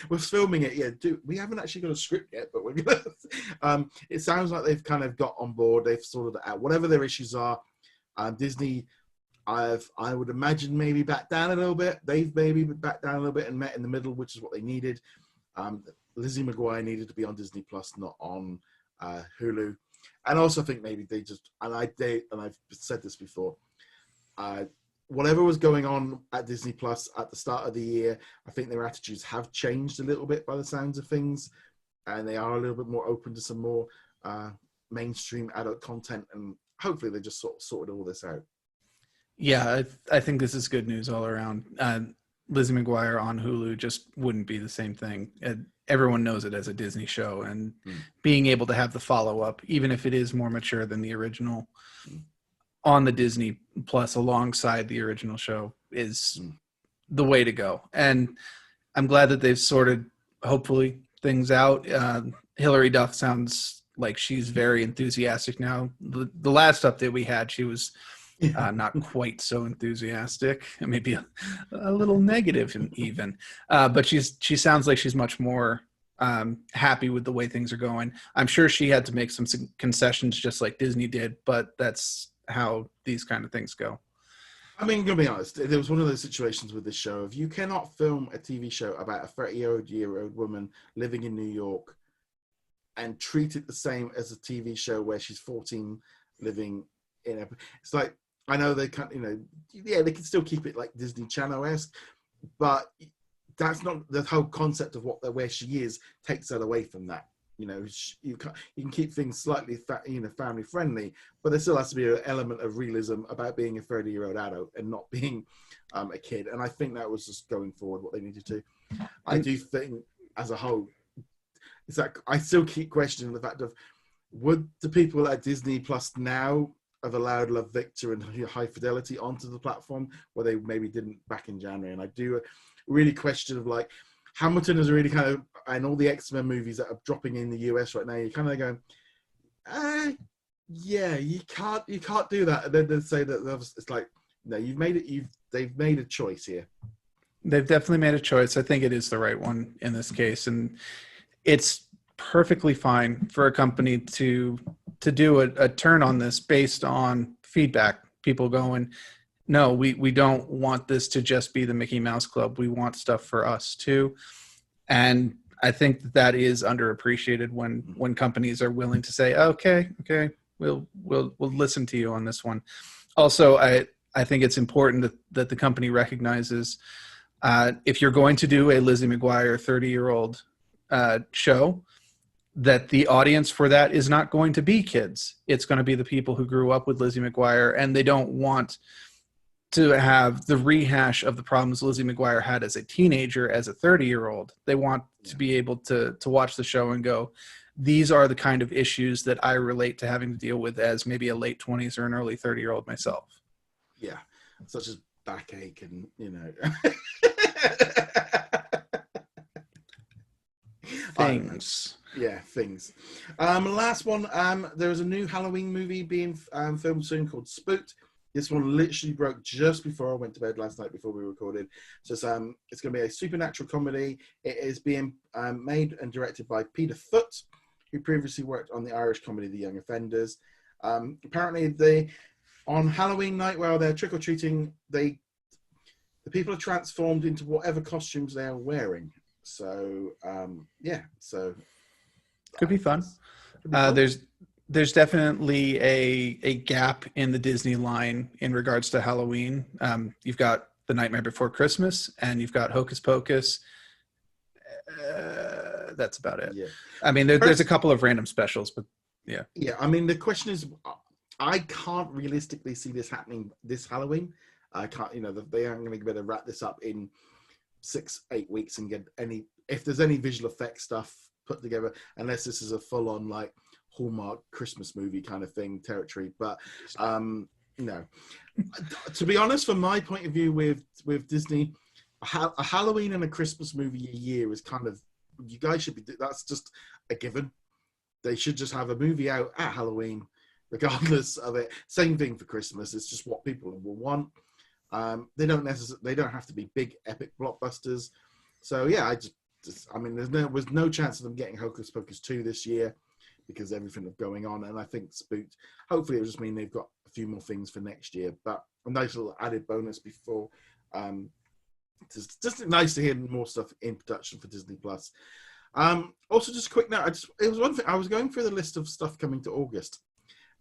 [SPEAKER 1] We're filming it. Yeah, we haven't actually got a script yet, but we're gonna. It sounds like they've kind of got on board. They've sorted it out. Whatever their issues are, Disney, I would imagine maybe back down a little bit. They've maybe backed down a little bit and met in the middle, which is what they needed. Lizzie McGuire needed to be on Disney Plus, not on Hulu. And also, I think maybe they just and I've said this before. Whatever was going on at Disney Plus at the start of the year, I think their attitudes have changed a little bit by the sounds of things, and they are a little bit more open to some more mainstream adult content, and hopefully they just sort of sorted all this out.
[SPEAKER 2] Yeah, I think this is good news all around. Lizzie McGuire on Hulu just wouldn't be the same thing. Everyone knows it as a Disney show, and being able to have the follow-up, even if it is more mature than the original, on the Disney Plus alongside the original show is the way to go. And I'm glad that they've sorted, hopefully, things out. Hilary Duff sounds like she's very enthusiastic now. The last update we had, she was not quite so enthusiastic, maybe a little negative even. But she sounds like she's much more happy with the way things are going. I'm sure she had to make some concessions just like Disney did, but that's how these kind of things go.
[SPEAKER 1] I mean, gonna be honest, there was one of those situations with this show of you cannot film a TV show about a 30-year-old woman living in New York and treat it the same as a TV show where she's 14 living in a. It's like, I know they can't, yeah, they can still keep it like Disney Channel-esque, but that's not the whole concept of where she is takes that away from that. You can keep things slightly family friendly, but there still has to be an element of realism about being a 30-year-old adult and not being a kid. And I think that was just going forward what they needed to. I do think as a whole, it's like I still keep questioning the fact of would the people at Disney Plus now have allowed Love Victor and High Fidelity onto the platform where they maybe didn't back in January. And I do really question of like Hamilton is really kind of, and all the X-Men movies that are dropping in the US right now, you're kind of going, yeah, you can't do that. And then they say that it's like, no, they've made a choice here.
[SPEAKER 2] They've definitely made a choice. I think it is the right one in this case. And it's perfectly fine for a company to do a turn on this based on feedback. People going, no, we don't want this to just be the Mickey Mouse Club. We want stuff for us too. And I think that is underappreciated when companies are willing to say, okay, we'll listen to you on this one. Also, I think it's important that the company recognizes if you're going to do a Lizzie McGuire 30-year-old show, that the audience for that is not going to be kids. It's going to be the people who grew up with Lizzie McGuire, and they don't want to have the rehash of the problems Lizzie McGuire had as a teenager, as a 30-year-old. They want to be able to watch the show and go, these are the kind of issues that I relate to having to deal with as maybe a late 20s or an early 30-year-old myself.
[SPEAKER 1] Yeah, such as backache and,
[SPEAKER 2] Things.
[SPEAKER 1] Yeah, things. Last one, there is a new Halloween movie being filmed soon called Spooked. This one literally broke just before I went to bed last night before we recorded. So it's going to be a supernatural comedy. It is being made and directed by Peter Foot, who previously worked on the Irish comedy The Young Offenders. Apparently, on Halloween night while they're trick-or-treating, the people are transformed into whatever costumes they are wearing. So, so...
[SPEAKER 2] Could be fun. There's definitely a gap in the Disney line in regards to Halloween. You've got The Nightmare Before Christmas, and you've got Hocus Pocus. That's about it.
[SPEAKER 1] Yeah.
[SPEAKER 2] I mean, there's a couple of random specials, but yeah.
[SPEAKER 1] Yeah, I mean, the question is, I can't realistically see this happening this Halloween. I can't, they aren't going to be able to wrap this up in 6-8 weeks and get if there's any visual effects stuff put together, unless this is a full-on like Hallmark Christmas movie kind of thing territory. But no, to be honest, from my point of view with Disney, a Halloween and a Christmas movie a year is kind of, you guys should be, that's just a given. They should just have a movie out at Halloween regardless of it. Same thing for Christmas. It's just what people will want. They don't have to be big epic blockbusters. So yeah, I mean, there was no chance of them getting Hocus Pocus 2 this year because everything that's going on. And I think Spooked, hopefully it'll just mean they've got a few more things for next year. But a nice little added bonus before. Just nice to hear more stuff in production for Disney Plus. Also, just a quick note. It was one thing. I was going through the list of stuff coming to August,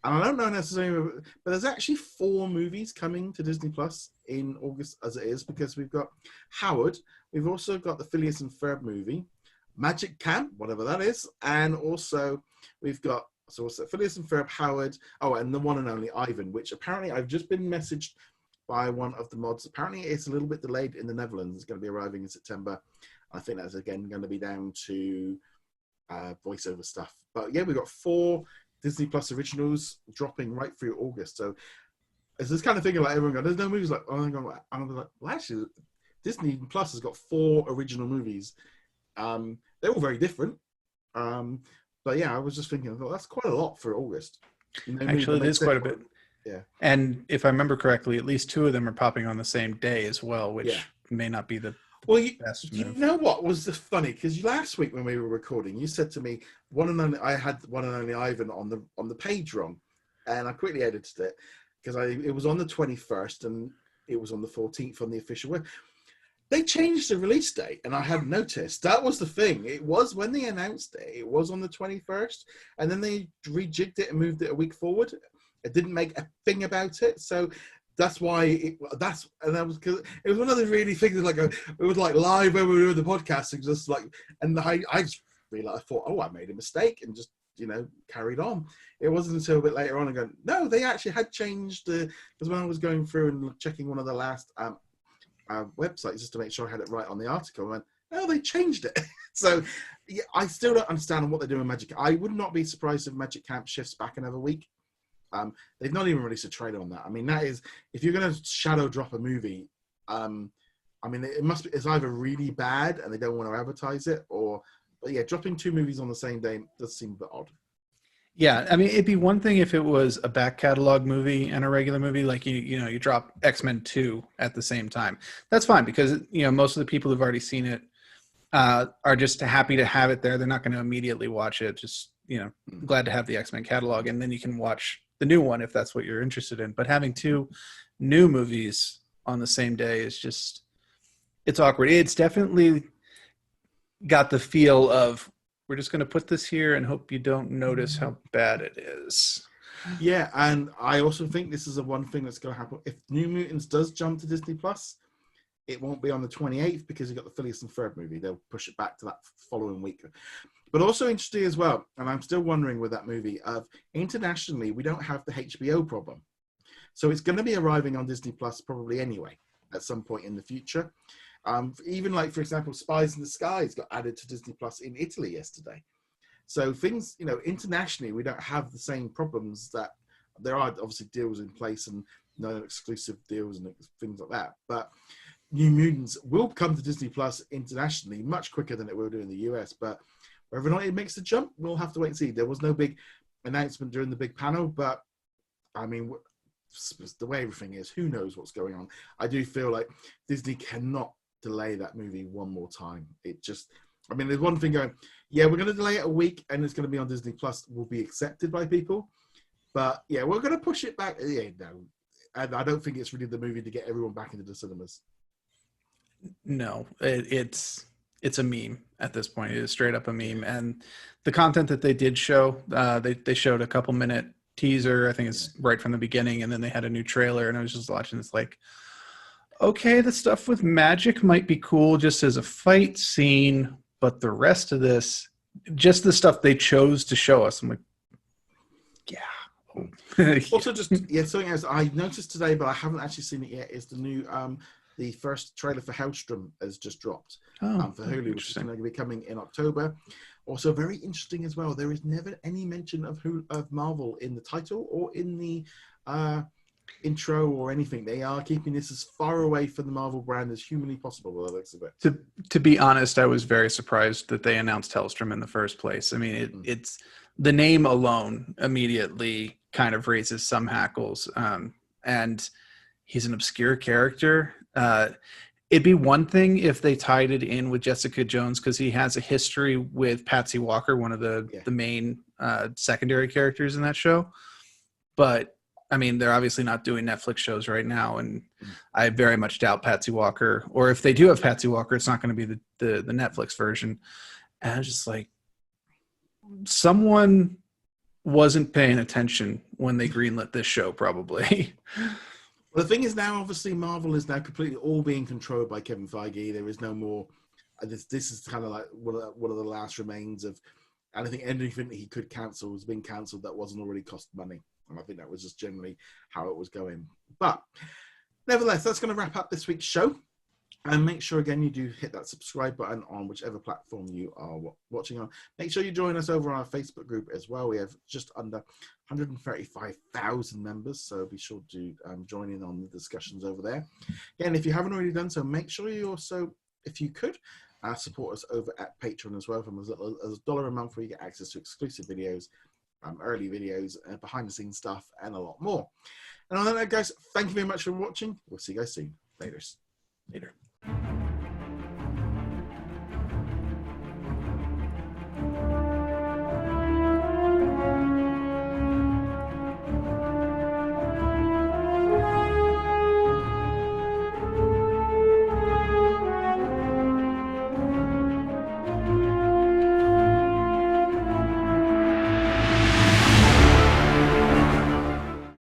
[SPEAKER 1] and I don't know necessarily, but there's actually 4 movies coming to Disney Plus in August as it is, because we've got Howard, we've also got the Phileas and Ferb movie, Magic Camp, whatever that is, and also we've got Phileas and Ferb, Howard, and the one and only Ivan, which apparently I've just been messaged by one of the mods. Apparently it's a little bit delayed in the Netherlands. It's going to be arriving in September. I think that's again going to be down to voiceover stuff. But yeah, we've got 4 Disney Plus originals dropping right through August. So it's this kind of thing like everyone going, there's no movies like, oh, I'm like, well, actually, Disney Plus has got 4 original movies. They're all very different. But yeah, I was just thinking, that's quite a lot for August.
[SPEAKER 2] Actually, it is quite a bit.
[SPEAKER 1] Yeah.
[SPEAKER 2] And if I remember correctly, at least 2 of them are popping on the same day as well, which may not be the best move.
[SPEAKER 1] You know what was funny? Because last week when we were recording, you said to me, I had one and only Ivan on the page wrong. And I quickly edited it because it was on the 21st. And it was on the 14th on the official web. They changed the release date, and I hadn't noticed. That was the thing. It was when they announced it. It was on the 21st, and then they rejigged it and moved it a week forward. It didn't make a thing about it, so that's why it was because it was one of the really things like it was like live when we were doing the podcast, and just like, and I just realized, I thought, oh, I made a mistake, and just carried on. It wasn't until a bit later on I go, no, they actually had changed because when I was going through and checking one of the last websites just to make sure I had it right on the article, I went, oh, they changed it. So yeah, I still don't understand what they're doing with Magic. I would not be surprised if Magic Camp shifts back another week. They've not even released a trailer on that. I mean, that is, if you're going to shadow drop a movie, I mean, it's either really bad and they don't want to advertise it, but yeah, dropping 2 movies on the same day does seem a bit odd.
[SPEAKER 2] Yeah, I mean, it'd be one thing if it was a back catalog movie and a regular movie, like you drop X-Men 2 at the same time. That's fine because most of the people who've already seen it are just happy to have it there. They're not going to immediately watch it. Just glad to have the X-Men catalog, and then you can watch the new one if that's what you're interested in. But having 2 new movies on the same day is just, it's awkward. It's definitely got the feel of, we're just going to put this here and hope you don't notice how bad it is.
[SPEAKER 1] Yeah, and I also think this is the one thing that's going to happen. If New Mutants does jump to Disney Plus, it won't be on the 28th because you've got the Phileas and Ferb movie. They'll push it back to that following week. But also interesting as well, and I'm still wondering with that movie, internationally, we don't have the HBO problem. So it's going to be arriving on Disney Plus probably anyway at some point in the future. Even like, for example, Spies in the Skies got added to Disney Plus in Italy yesterday. So things, internationally, we don't have the same problems that there are obviously deals in place and exclusive deals and things like that. But New Mutants will come to Disney Plus internationally much quicker than it will do in the US. But whether or not it makes the jump, we'll have to wait and see. There was no big announcement during the big panel, but I mean, the way everything is, who knows what's going on. I do feel like Disney cannot delay that movie one more time. It just, I mean, there's one thing going, yeah, we're going to delay it a week and it's going to be on Disney Plus, will be accepted by people. But yeah, we're going to push it back. Yeah, no. And I don't think it's really the movie to get everyone back into the cinemas.
[SPEAKER 2] No, it's a meme at this point. It is straight up a meme. And the content that they did show, they showed a couple minute teaser. I think it's right from the beginning. And then they had a new trailer and I was just watching this like, okay, the stuff with magic might be cool just as a fight scene, but the rest of this, just the stuff they chose to show us, I'm like, yeah.
[SPEAKER 1] Also, just something else I noticed today, but I haven't actually seen it yet, is the new the first trailer for Helm has just dropped for Hulu, which is going to be coming in October. Also, very interesting as well, there is never any mention of Marvel in the title or in the intro or anything. They are keeping this as far away from the Marvel brand as humanly possible by the looks of it.
[SPEAKER 2] To be honest, I was very surprised that they announced Helm in the first place. I mean, it's the name alone immediately kind of raises some hackles, and he's an obscure character. It'd be one thing if they tied it in with Jessica Jones because he has a history with Patsy Walker, one of the main secondary characters in that show. But I mean, they're obviously not doing Netflix shows right now, and I very much doubt Patsy Walker. Or if they do have Patsy Walker, it's not going to be the Netflix version. And I was just like, someone wasn't paying attention when they greenlit this show, probably.
[SPEAKER 1] Well, the thing is now, obviously, Marvel is now completely all being controlled by Kevin Feige. There is no more. This is kind of like one of the last remains of. And I think anything that he could cancel has been cancelled that wasn't already cost money. And I think that was just generally how it was going. But nevertheless, that's going to wrap up this week's show. And make sure, again, you do hit that subscribe button on whichever platform you are watching on. Make sure you join us over on our Facebook group as well. We have just under 135,000 members, so be sure to join in on the discussions over there. Again, if you haven't already done so, make sure you also, if you could, support us over at Patreon as well. From as little as $1 a month, where you get access to exclusive videos, early videos, behind-the-scenes stuff, and a lot more. And on that note, guys, thank you very much for watching. We'll see you guys soon. Later.